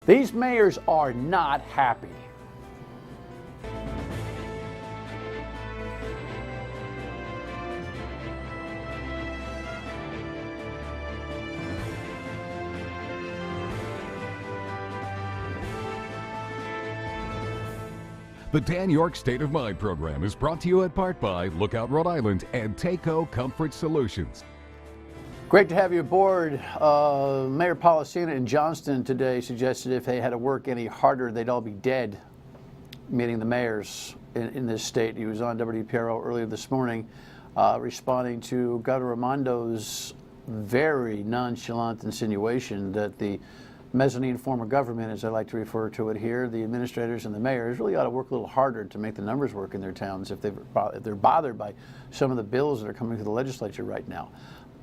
These mayors are not happy. The Dan York State of Mind program is brought to you in part by Lookout Rhode Island and Takeo Comfort Solutions. Great to have you aboard. Mayor Policina in Johnston today suggested if they had to work any harder, they'd all be dead, meaning the mayors in this state. He was on WPRO earlier this morning responding to Governor Raimondo's very nonchalant insinuation that the mezzanine form of government, as I like to refer to it here, the administrators and the mayors really ought to work a little harder to make the numbers work in their towns if they're bothered by some of the bills that are coming to the legislature right now.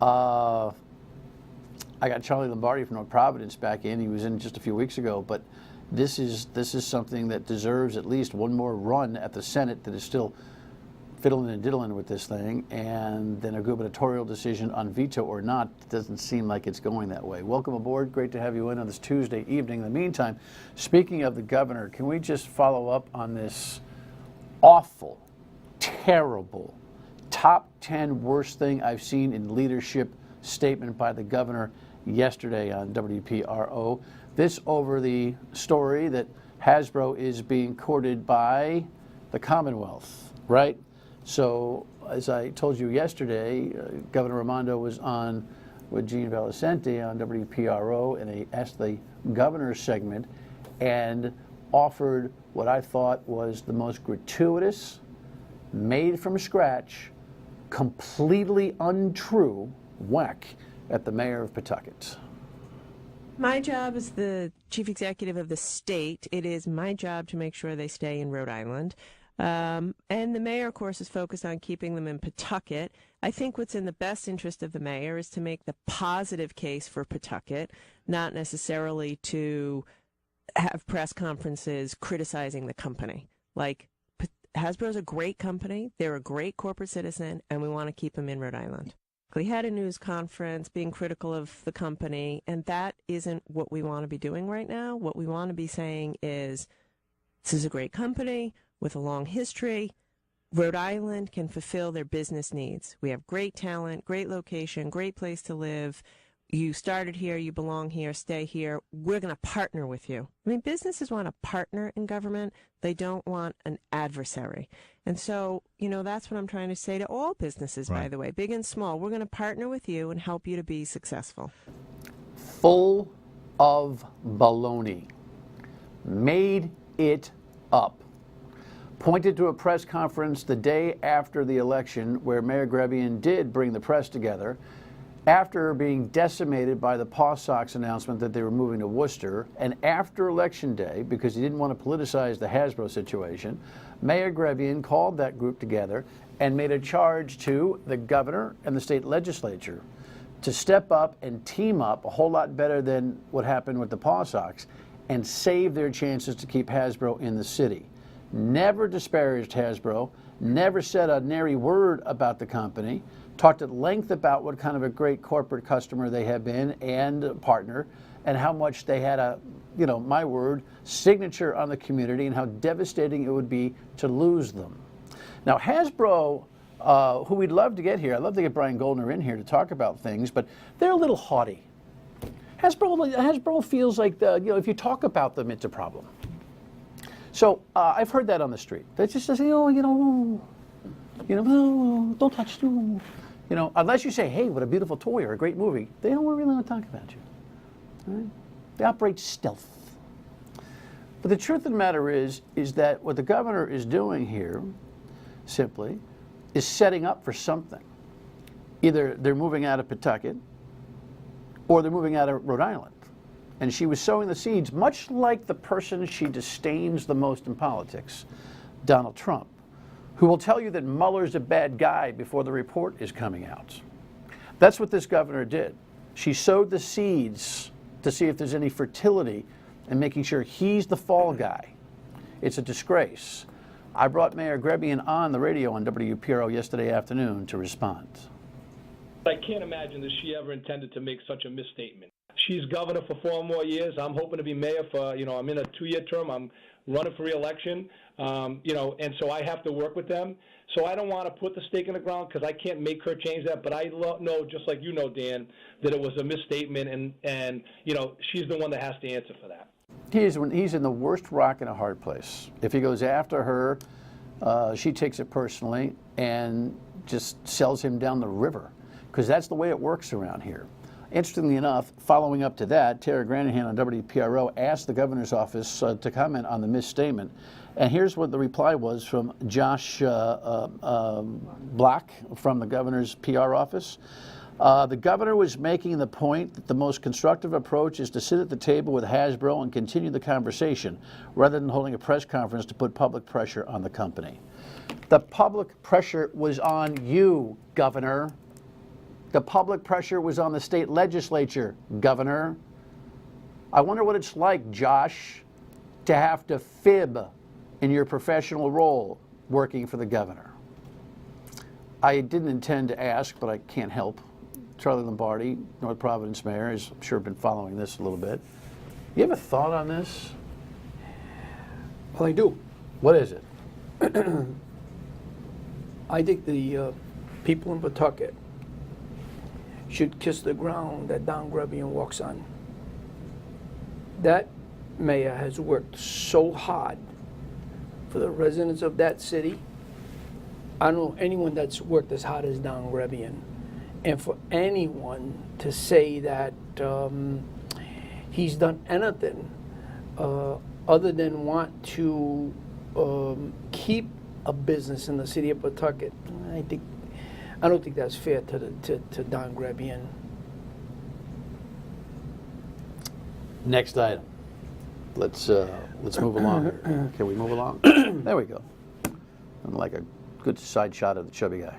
I got Charlie Lombardi from North Providence back in. He was in just a few weeks ago, but this is something that deserves at least one more run at the Senate that is still fiddling and diddling with this thing, and then a gubernatorial decision on veto or not. It doesn't seem like it's going that way. Welcome aboard. Great to have you in on this Tuesday evening. In the meantime, speaking of the governor, can we just follow up on this awful, terrible, top 10 worst thing I've seen in leadership statement by the governor yesterday on WPRO? This over the story that Hasbro is being courted by the Commonwealth, right? So, as I told you yesterday, Governor Raimondo was on with Gene Valicente on WPRO in a Ask the Governor segment and offered what I thought was the most gratuitous, made from scratch, completely untrue whack at the mayor of Pawtucket. My job as the chief executive of the state, it is my job to make sure they stay in Rhode Island. And the mayor, of course, is focused on keeping them in Pawtucket. I think what's in the best interest of the mayor is to make the positive case for Pawtucket, not necessarily to have press conferences criticizing the company. Like, Hasbro's a great company, they're a great corporate citizen, and we want to keep them in Rhode Island. He had a news conference being critical of the company, and that isn't what we want to be doing right now. What we want to be saying is, this is a great company with a long history. Rhode Island can fulfill their business needs. We have great talent, great location, great place to live. You started here, you belong here, stay here. We're going to partner with you. I mean, businesses want a partner in government. They don't want an adversary. And so, you know, that's what I'm trying to say to all businesses, right, by the way, big and small. We're going to partner with you and help you to be successful. Full of baloney. Made it up. Pointed to a press conference the day after the election where Mayor Grebian did bring the press together after being decimated by the Paw Sox announcement that they were moving to Worcester, and after Election Day, because he didn't want to politicize the Hasbro situation, Mayor Grebian called that group together and made a charge to the governor and the state legislature to step up and team up a whole lot better than what happened with the Paw Sox and save their chances to keep Hasbro in the city. Never disparaged Hasbro, never said a nary word about the company, talked at length about what kind of a great corporate customer they have been and partner, and how much they had a, you know, my word, signature on the community and how devastating it would be to lose them. Now, Hasbro, who we'd love to get here, I'd love to get Brian Goldner in here to talk about things, but they're a little haughty. Hasbro feels like, if you talk about them, it's a problem. So I've heard that on the street. They just say, don't touch it. Unless you say, hey, what a beautiful toy or a great movie, they don't really want to talk about you. Right? They operate stealth. But the truth of the matter is that what the governor is doing here, simply, is setting up for something. Either they're moving out of Pawtucket, or they're moving out of Rhode Island. And she was sowing the seeds, much like the person she disdains the most in politics, Donald Trump, who will tell you that Mueller's a bad guy before the report is coming out. That's what this governor did. She sowed the seeds to see if there's any fertility in making sure he's the fall guy. It's a disgrace. I brought Mayor Grebian on the radio on WPRO yesterday afternoon to respond. I can't imagine that she ever intended to make such a misstatement. she's governor for 4 more years. I'm hoping to be mayor for, I'm in a 2-year term. I'm running for re-election, and so I have to work with them. So I don't want to put the stake in the ground because I can't make her change that. But I know, just like you know, Dan, that it was a misstatement, and she's the one that has to answer for that. He's in the worst rock in a hard place. If he goes after her, she takes it personally and just sells him down the river, because that's the way it works around here. Interestingly enough, following up to that, Tara Granahan on WPRO asked the governor's office to comment on the misstatement. And here's what the reply was from Josh Block from the governor's PR office. The governor was making the point that the most constructive approach is to sit at the table with Hasbro and continue the conversation, rather than holding a press conference to put public pressure on the company. The public pressure was on you, Governor. The public pressure was on the state legislature, Governor. I wonder what it's like, Josh, to have to fib in your professional role working for the governor. I didn't intend to ask, but I can't help. Charlie Lombardi, North Providence Mayor, has, I'm sure, been following this a little bit. You have a thought on this? Well, I do. What is it? I think the people in Pawtucket should kiss the ground that Don Grebian walks on. That mayor has worked so hard for the residents of that city. I don't know anyone that's worked as hard as Don Grebian. And for anyone to say that he's done anything other than want to keep a business in the city of Pawtucket, I don't think that's fair to Don Grebian. Next item. Let's move along here. Can we move along? There we go. I'm like a good side shot of the chubby guy.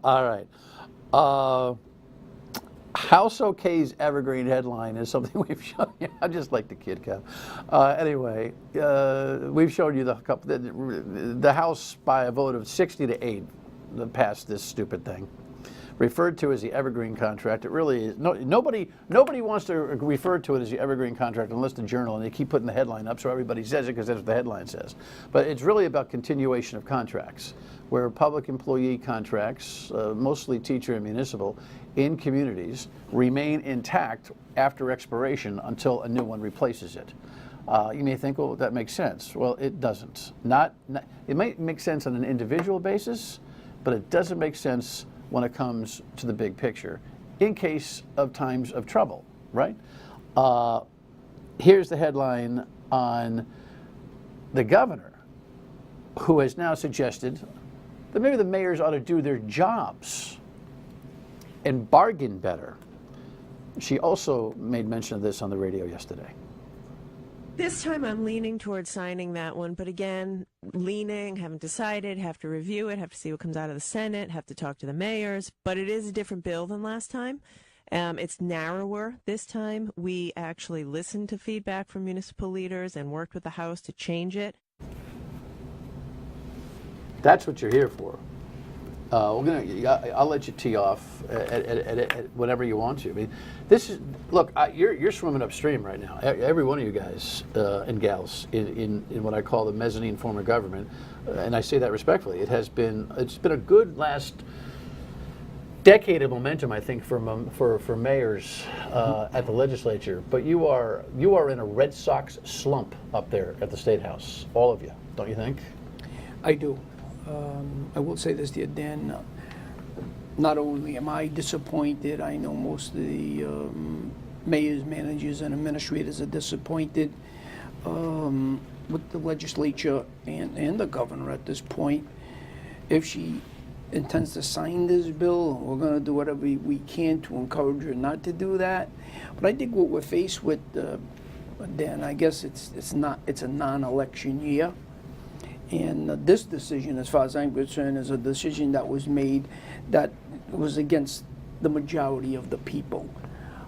All right. House OK's evergreen headline is something we've shown you. I just like the kid cap. Anyway, we've shown you the House by a vote of 60-8 passed this stupid thing. Referred to as the evergreen contract. It really is. Nobody wants to refer to it as the evergreen contract unless the Journal, and they keep putting the headline up so everybody says it because that's what the headline says. But it's really about continuation of contracts, where public employee contracts, mostly teacher and municipal, in communities remain intact after expiration until a new one replaces it. You may think, well, that makes sense. Well, it doesn't. It might make sense on an individual basis, but it doesn't make sense when it comes to the big picture, in case of times of trouble, right? Here's the headline on the governor, who has now suggested that maybe the mayors ought to do their jobs and bargain better. She also made mention of this on the radio yesterday. This time I'm leaning towards signing that one, but again, haven't decided, have to review it, have to see what comes out of the Senate, have to talk to the mayors, but it is a different bill than last time. It's narrower this time. We actually listened to feedback from municipal leaders and worked with the House to change it. That's what you're here for. I'll let you tee off at whatever you want to. I mean, this is you're swimming upstream right now. Every one of you guys and gals in what I call the mezzanine form of government, and I say that respectfully. It's been a good last decade of momentum, I think, for mayors at the legislature. But you are in a Red Sox slump up there at the State House, all of you, don't you think? I do. I will say this to you, Dan. Not only am I disappointed, I know most of the mayors, managers, and administrators are disappointed with the legislature and the governor at this point. If she intends to sign this bill, we're going to do whatever we can to encourage her not to do that. But I think what we're faced with, Dan, I guess it's a non-election year. And this decision, as far as I'm concerned, is a decision that was made that was against the majority of the people.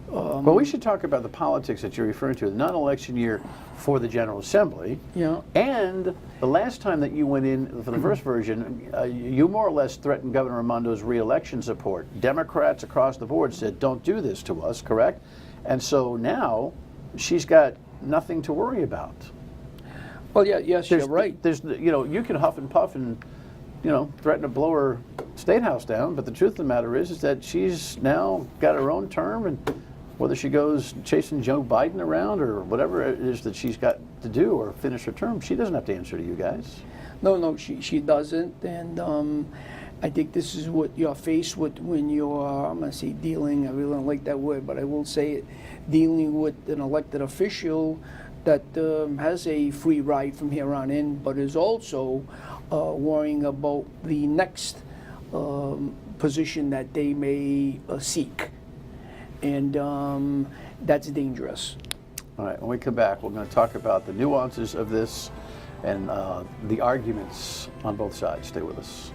Well, we should talk about the politics that you're referring to, the non-election year for the General Assembly. Yeah. And the last time that you went in for the first version, you more or less threatened Governor Raimondo's re-election support. Democrats across the board said, don't do this to us, correct? And so now she's got nothing to worry about. Well, yeah, yes, you're right. There's, you can huff and puff and, threaten to blow her state house down, but the truth of the matter is that she's now got her own term, and whether she goes chasing Joe Biden around or whatever it is that she's got to do or finish her term, she doesn't have to answer to you guys. No, she doesn't, and I think this is what you're faced with when you're, I'm going to say dealing, I really don't like that word, but I will say it, dealing with an elected official that has a free ride from here on in, but is also worrying about the next position that they may seek. And that's dangerous. All right, when we come back, we're going to talk about the nuances of this and the arguments on both sides. Stay with us.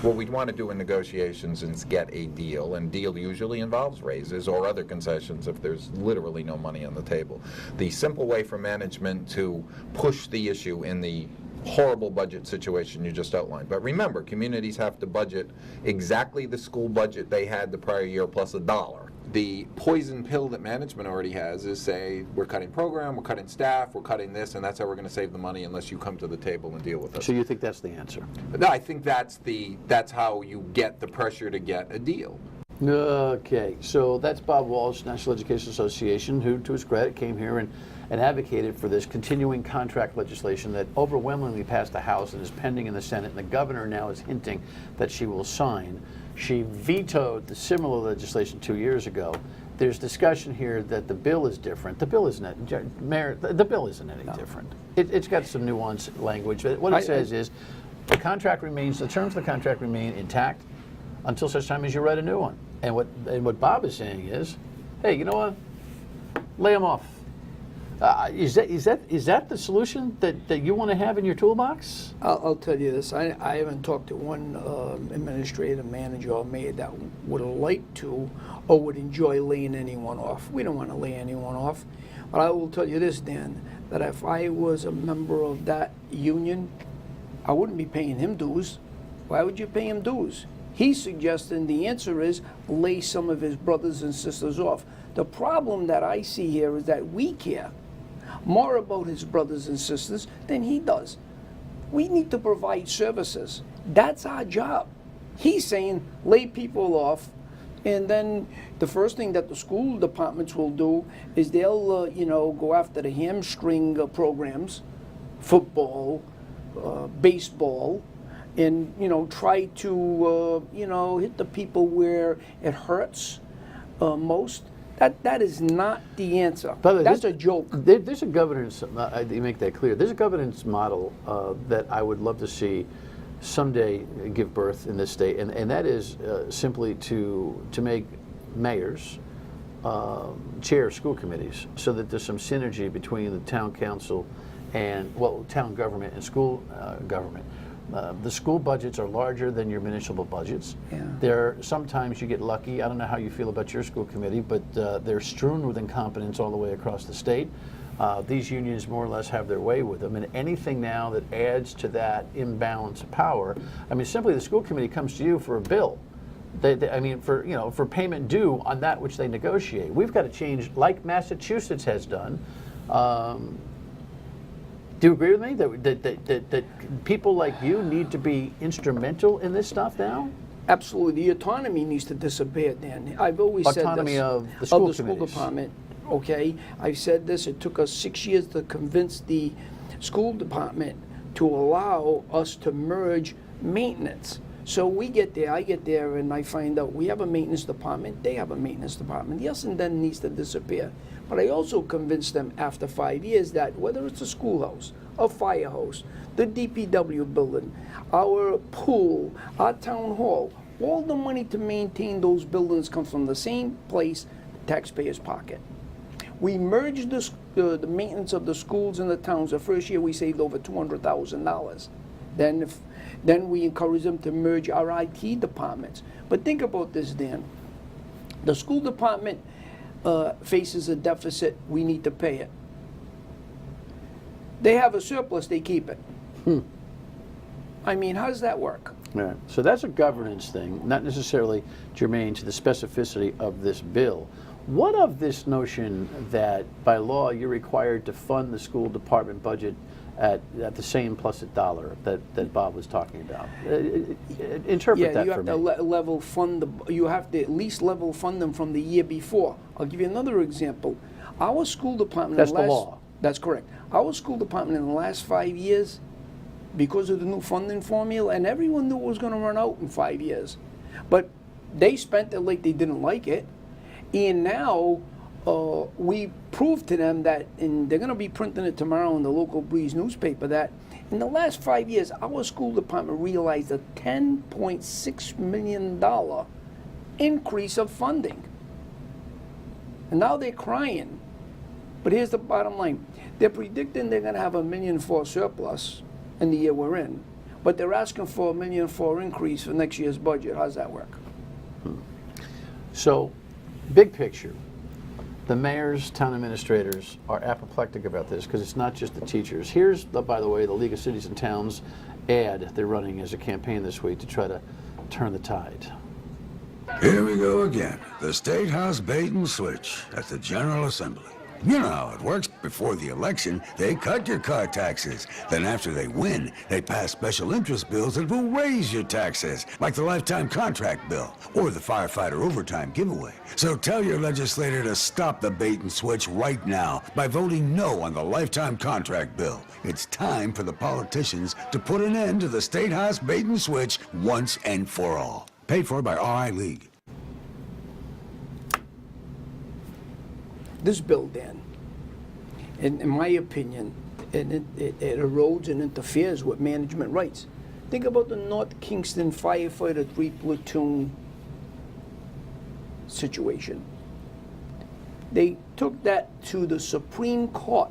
What we want to do in negotiations is get a deal, and deal usually involves raises or other concessions if there's literally no money on the table. The simple way for management to push the issue in the horrible budget situation you just outlined. But remember, communities have to budget exactly the school budget they had the prior year plus $1. The poison pill that management already has is say, we're cutting program, we're cutting staff, we're cutting this, and that's how we're going to save the money unless you come to the table and deal with us. So you think that's the answer? No, I think that's how you get the pressure to get a deal. Okay, so that's Bob Walsh, National Education Association, who, to his credit, came here and advocated for this continuing contract legislation that overwhelmingly passed the House and is pending in the Senate, and the governor now is hinting that she will sign. She vetoed the similar legislation 2 years ago. There's discussion here that the bill is different. The bill isn't, Mayor, the bill isn't any different. It's got some nuanced language, but what it says is the contract remains, the terms of the contract remain intact until such time as you write a new one. And what Bob is saying is, hey, you know what? Lay them off. Is that the solution that you want to have in your toolbox? I'll tell you this, I haven't talked to one administrative manager or mayor that would like to or would enjoy laying anyone off. We don't want to lay anyone off. But I will tell you this, Dan, that if I was a member of that union, I wouldn't be paying him dues. Why would you pay him dues? He's suggesting the answer is lay some of his brothers and sisters off. The problem that I see here is that we care more about his brothers and sisters than he does. We need to provide services. That's our job. He's saying lay people off, and then the first thing that the school departments will do is they'll go after the hamstring programs, football, baseball, and try to hit the people where it hurts most. That is not the answer. That's a joke. There's a governance, you make that clear, there's a governance model that I would love to see someday give birth in this state, and that is simply to make mayors chair school committees so that there's some synergy between the town council and, town government and school government. The school budgets are larger than your municipal budgets. Yeah. Sometimes you get lucky. I don't know how you feel about your school committee, but they're strewn with incompetence all the way across the state. These unions more or less have their way with them, and anything now that adds to that imbalance of power, simply the school committee comes to you for a bill. For payment due on that which they negotiate. We've got to change, like Massachusetts has done. Do you agree with me that people like you need to be instrumental in this stuff now? Absolutely. The autonomy needs to disappear, Dan. I've always said this. Autonomy of the school department. Okay, I've said this. It took us 6 years to convince the school department to allow us to merge maintenance. So we get there, I get there, and I find out we have a maintenance department, they have a maintenance department. Yes, and then needs to disappear. But I also convinced them after 5 years that whether it's a schoolhouse, a firehouse, the DPW building, our pool, our town hall, all the money to maintain those buildings comes from the same place, the taxpayer's pocket. We merged the maintenance of the schools and the towns. The first year we saved over $200,000. Then we encourage them to merge our IT departments. But think about this, Dan. The school department faces a deficit, we need to pay it. They have a surplus, they keep it. I mean, how does that work? Yeah. So that's a governance thing, not necessarily germane to the specificity of this bill. What of this notion that by law you're required to fund the school department budget at the same plus $1 that Bob was talking about? Interpret that you for have me. to level fund you have to at least level fund them from the year before. I'll give you another example. Our school department. That's the law. That's correct. Our school department in the last 5 years, because of the new funding formula, and everyone knew it was going to run out in 5 years, but they spent it like they didn't like it, and now we proved to them that, and they're going to be printing it tomorrow in the local Breeze newspaper, that in the last 5 years, our school department realized a $10.6 million increase of funding. And now they're crying. But here's the bottom line. They're predicting they're going to have $1.4 million surplus in the year we're in, but they're asking for $1.4 million increase for next year's budget. How's that work? So, big picture, the mayors, town administrators are apoplectic about this because it's not just the teachers. Here's, by the way, the League of Cities and Towns ad they're running as a campaign this week to try to turn the tide. Here we go again. The State House bait and switch at the General Assembly. You know how it works. Before the election, they cut your car taxes. Then after they win, they pass special interest bills that will raise your taxes, like the lifetime contract bill or the firefighter overtime giveaway. So tell your legislator to stop the bait and switch right now by voting no on the lifetime contract bill. It's time for the politicians to put an end to the State House bait and switch once and for all. Paid for by RI League. This bill, Dan, in my opinion, it erodes and interferes with management rights. Think about the North Kingston firefighter 3 platoon situation. They took that to the Supreme Court.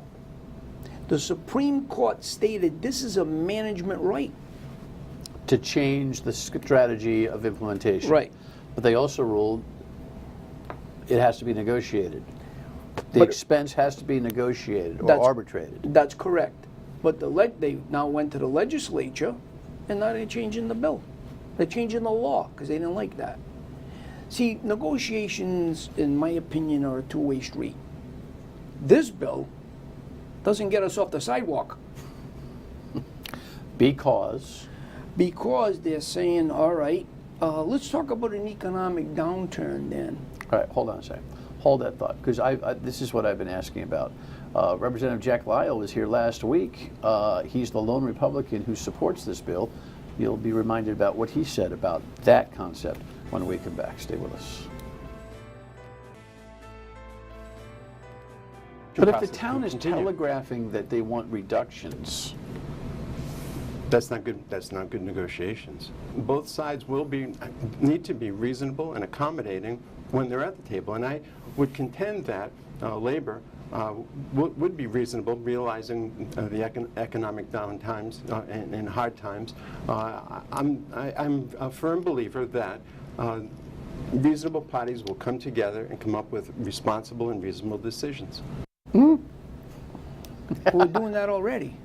The Supreme Court stated this is a management right. To change the strategy of implementation. Right. But they also ruled it has to be negotiated. The But- expense has to be negotiated or That's- arbitrated. That's correct. But they now went to the legislature, and now they're changing the bill. They're changing the law because they didn't like that. See, negotiations, in my opinion, are a two-way street. This bill doesn't get us off the sidewalk Because they're saying, all right, let's talk about an economic downturn then. all right, hold on a second. Hold that thought, because this is what I've been asking about. Representative Jack Lyle was here last week. He's the lone Republican who supports this bill. You'll be reminded about what he said about that concept when we come back. Stay with us. But if the town is telegraphing that they want reductions, That's not good. That's not good negotiations. Both sides need to be reasonable and accommodating when they're at the table. And I would contend that labor would be reasonable, realizing the economic down times and hard times. I'm a firm believer that reasonable parties will come together and come up with responsible and reasonable decisions. We're doing that already.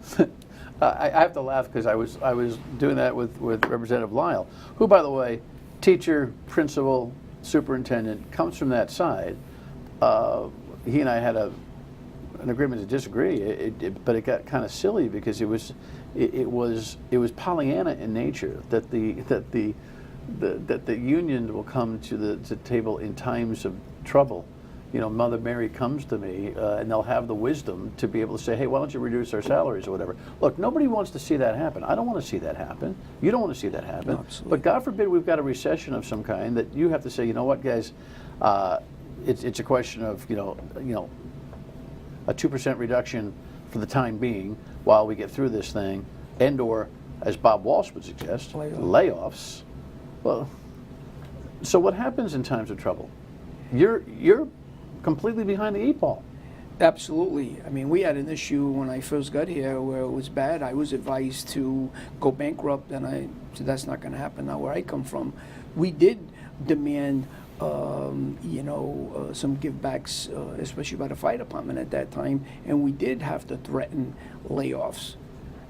I have to laugh because I was doing that with Representative Lyle, who, by the way, teacher, principal, superintendent, comes from that side. He and I had an agreement to disagree, but it got kind of silly because it was Pollyanna in nature that the union will come to the table in times of trouble. You know, Mother Mary comes to me, and they'll have the wisdom to be able to say, hey, why don't you reduce our salaries or whatever. Look, nobody wants to see that happen. I don't want to see that happen. You don't want to see that happen. No, absolutely. But God forbid we've got a recession of some kind that you have to say, you know what, guys, it's a question of, you know, a 2% reduction for the time being while we get through this thing, and or, as Bob Walsh would suggest, layoffs. Well, so what happens in times of trouble? You're completely behind the 8 ball. Absolutely. I mean, we had an issue when I first got here where it was bad. I was advised to go bankrupt, and I said that's not going to happen now where I come from. We did demand, some givebacks, especially by the fire department at that time, and we did have to threaten layoffs.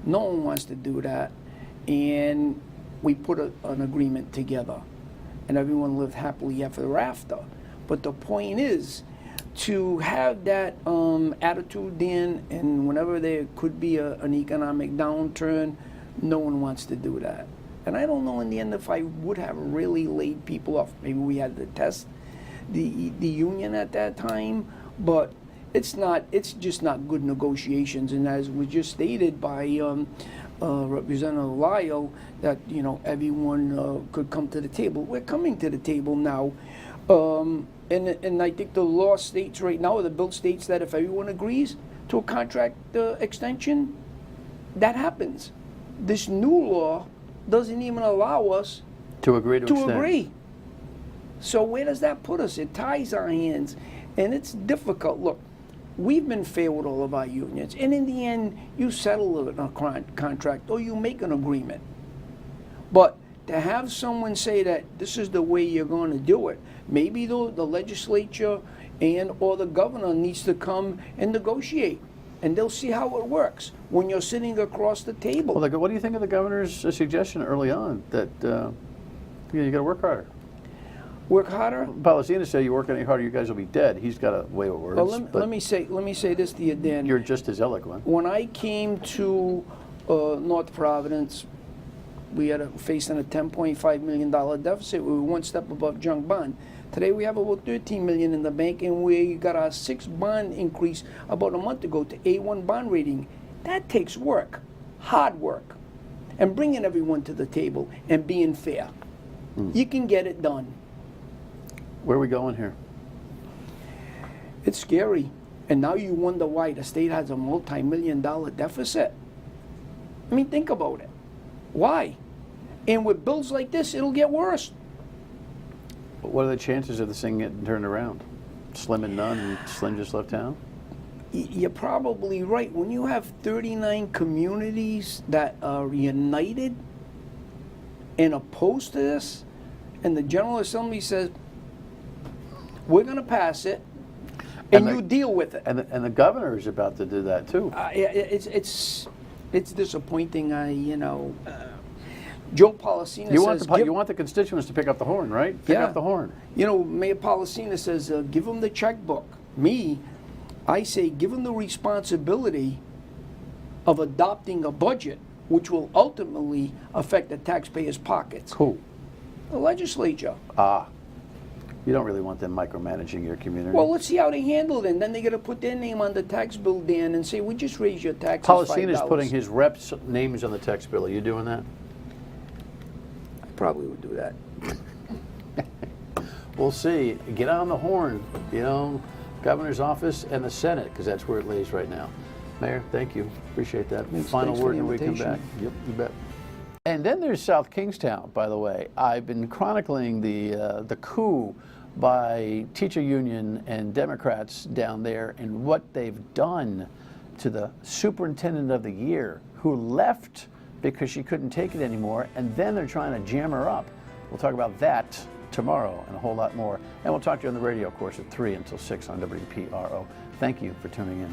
No one wants to do that, and we put an agreement together, and everyone lived happily ever after. But the point is, to have that attitude then, and whenever there could be an economic downturn, no one wants to do that. And I don't know in the end if I would have really laid people off. Maybe we had to test the union at that time, but it's just not good negotiations. And as was just stated by Representative Lyle, that everyone could come to the table. We're coming to the table now. And I think the law states right now, or the bill states that if everyone agrees to a contract extension, that happens. This new law doesn't even allow us To agree to extend. agree. So where does that put us? It ties our hands, and it's difficult. Look, we've been fair with all of our unions, and in the end, you settle a contract or you make an agreement. But to have someone say that this is the way you're going to do it, maybe the legislature and or the governor needs to come and negotiate, and they'll see how it works when you're sitting across the table. Well, what do you think of the governor's suggestion early on that you got to work harder? Work harder? Policina said you work any harder, you guys will be dead. He's got a way with words. Well, but let me say this to you, Dan. you're just as eloquent. When I came to North Providence, we had facing a $10.5 million deficit. We were one step above junk bond. Today we have about $13 million in the bank, and we got our sixth bond increase about a month ago to A1 bond rating. That takes work, hard work, and bringing everyone to the table and being fair. You can get it done. Where are we going here? It's scary. And now you wonder why the state has a multi-million-dollar deficit. I mean, think about it. Why? And with bills like this, it'll get worse. What are the chances of this thing getting turned around? Slim and none, and Slim just left town? You're probably right. When you have 39 communities that are united and opposed to this, and the General Assembly says, we're going to pass it, and you deal with it. And the governor is about to do that too. It's disappointing. Joe Policina says... You want the constituents to pick up the horn, right? Pick up the horn. Mayor Policina says, give them the checkbook. I say give them the responsibility of adopting a budget which will ultimately affect the taxpayers' pockets. Who? The legislature. You don't really want them micromanaging your community. Well, let's see how they handle it, and then they're going to put their name on the tax bill, Dan, and say, we just raised your taxes Policina's $5. putting his reps' names on the tax bill. Are you doing that? I probably would do that. We'll see. Get on the horn, governor's office and the Senate, because that's where it lays right now. Mayor, thank you. Appreciate that. Final word when we come back. Yep, you bet. And then there's South Kingstown, by the way. I've been chronicling the coup by teacher union and Democrats down there and what they've done to the superintendent of the year, who left because she couldn't take it anymore, and then they're trying to jam her up. We'll talk about that tomorrow and a whole lot more. And we'll talk to you on the radio, of course, at 3 until 6 on WPRO. Thank you for tuning in.